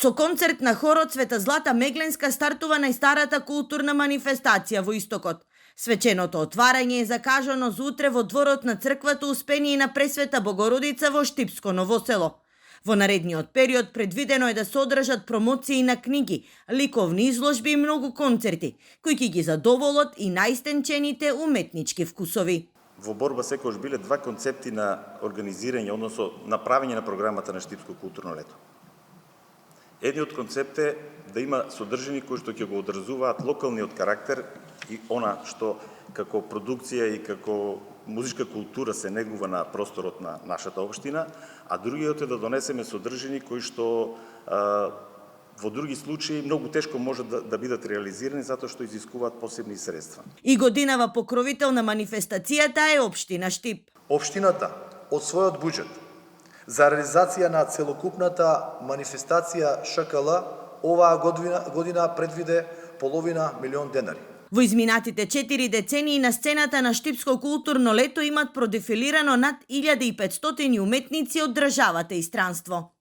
Со концерт на хорот Света Злата Мегленска стартува најстарата културна манифестација во Истокот. Свеченото отварање е закажано за утре во дворот на црквата Успение на Пресвета Богородица во Штипско Ново село. Во наредниот период предвидено е да се одржат промоции на книги, ликовни изложби и многу концерти, кои ќе ги задоволат и најстенчените уметнички вкусови. Во борба секогаш биле два концепти на организирање, односно направење на програмата на Штипско културно лето. Едниот концепт е да има содржини кои што ќе го одржуваат локалниот карактер и она што како продукција и како музичка култура се негува на просторот на нашата општина, а другиот е да донесеме содржини кои што во други случаи многу тешко може да бидат реализирани затоа што изискуваат посебни средства. И годинава покровител на манифестацијата е општина Штип. Општината од својот буџет за реализација на целокупната манифестација ШКЛ оваа година предвиде половина милион денари. Во изминатите 4 децении на сцената на Штипско културно лето имат продефилирано над 1500 уметници од државата и странство.